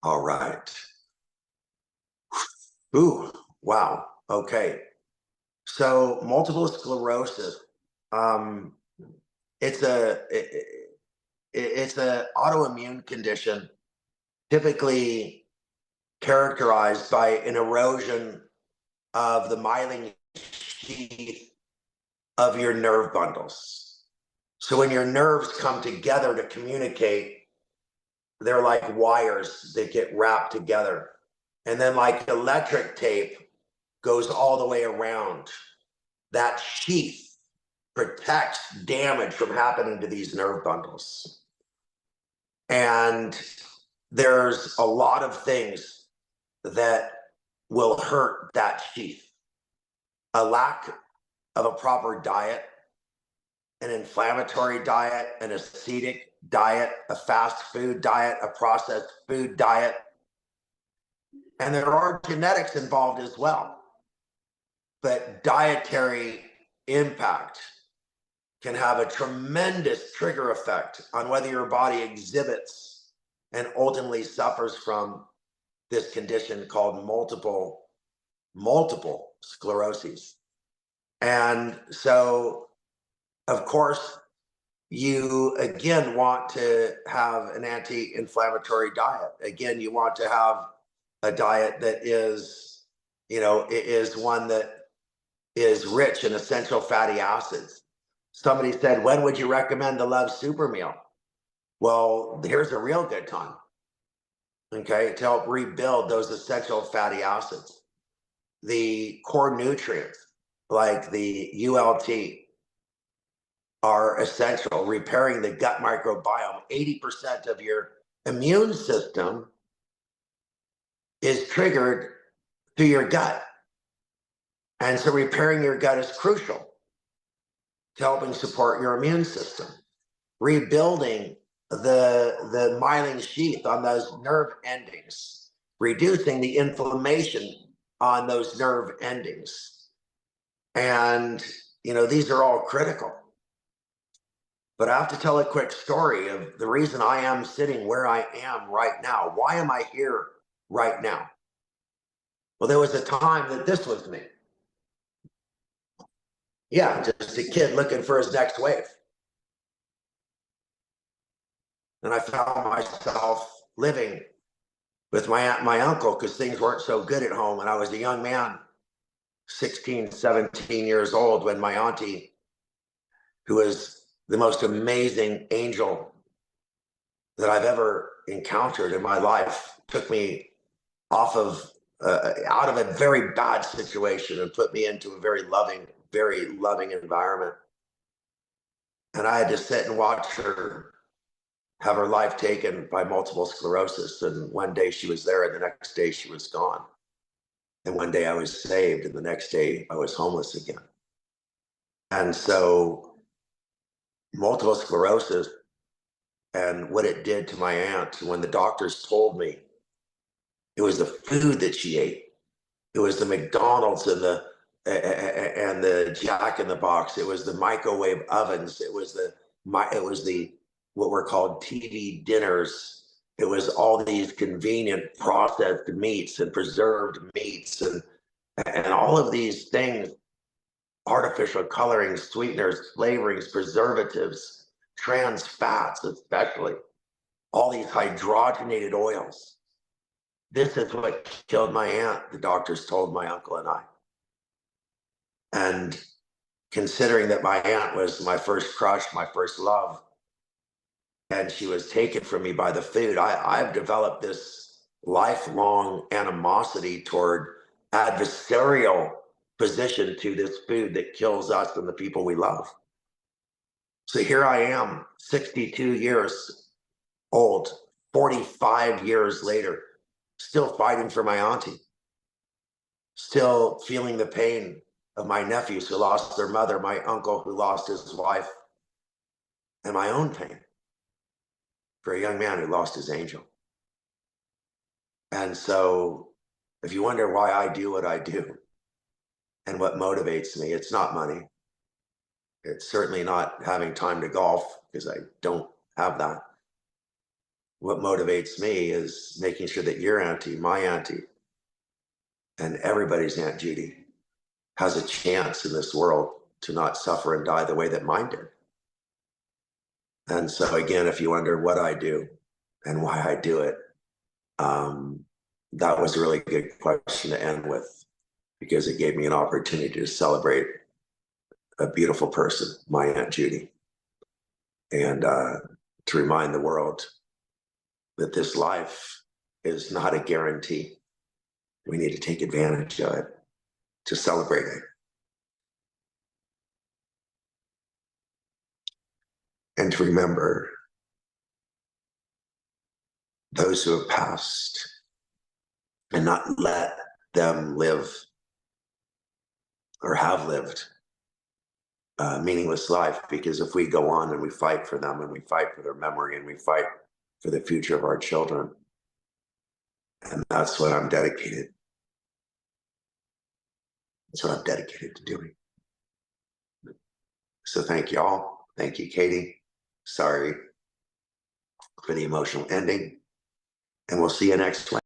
All right. Ooh, wow. Okay. So multiple sclerosis, um, it's it's a autoimmune condition, typically characterized by an erosion of the myelin sheath of your nerve bundles. So when your nerves come together to communicate, they're like wires that get wrapped together. And then like electric tape goes all the way around. That sheath protects damage from happening to these nerve bundles. And there's a lot of things that will hurt that sheath. A lack of a proper diet, an inflammatory diet, an acidic diet, a fast food diet, a processed food diet. And there are genetics involved as well. But dietary impact can have a tremendous trigger effect on whether your body exhibits and ultimately suffers from this condition called multiple sclerosis. And so, of course, you again want to have an anti-inflammatory diet. Again, you want to have a diet that is, is one that is rich in essential fatty acids. Somebody said, when would you recommend the Love Super Meal? Well, here's a real good time, okay, to help rebuild those essential fatty acids. The core nutrients, like the ULT, are essential, repairing the gut microbiome. 80% of your immune system is triggered through your gut. And so repairing your gut is crucial to helping support your immune system. Rebuilding the myelin sheath on those nerve endings, reducing the inflammation on those nerve endings. And, these are all critical. But I have to tell a quick story of the reason I am sitting where I am right now. Why am I here right now? Well, there was a time that this was me. Yeah, just a kid looking for his next wave. And I found myself living with my aunt and my uncle because things weren't so good at home. And I was a young man, 16, 17 years old, when my auntie, who was the most amazing angel that I've ever encountered in my life, took me off of out of a very bad situation and put me into a very loving environment. And I had to sit and watch her have her life taken by multiple sclerosis. And one day she was there, and the next day she was gone. And one day I was saved, and the next day I was homeless again. And so, multiple sclerosis and what it did to my aunt, when the doctors told me it was the food that she ate, it was the McDonald's and the Jack in the Box, it was the microwave ovens, it was the what were called TV dinners. It was all these convenient processed meats and preserved meats and all of these things, artificial colorings, sweeteners, flavorings, preservatives, trans fats, especially all these hydrogenated oils. This is what killed my aunt, the doctors told my uncle and I. And considering that my aunt was my first crush, my first love, and she was taken from me by the food, I've developed this lifelong animosity toward adversarial position to this food that kills us and the people we love. So here I am, 62 years old, 45 years later, still fighting for my auntie, still feeling the pain of my nephews who lost their mother, my uncle who lost his wife, and my own pain for a young man who lost his angel. And so if you wonder why I do what I do and what motivates me, it's not money. It's certainly not having time to golf, because I don't have that. what motivates me is making sure that your auntie, my auntie, and everybody's Aunt Judy has a chance in this world to not suffer and die the way that mine did. And so again, if you wonder what I do and why I do it, that was a really good question to end with, because it gave me an opportunity to celebrate a beautiful person, my Aunt Judy, and to remind the world that this life is not a guarantee. We need to take advantage of it, to celebrate it. And to remember those who have passed and not let them live or have lived a meaningless life. Because if we go on and we fight for them and we fight for their memory and we fight for the future of our children, and that's what I'm dedicated. That's what I'm dedicated to doing. So thank you all. Thank you, Katie. Sorry for the emotional ending. And we'll see you next Wednesday.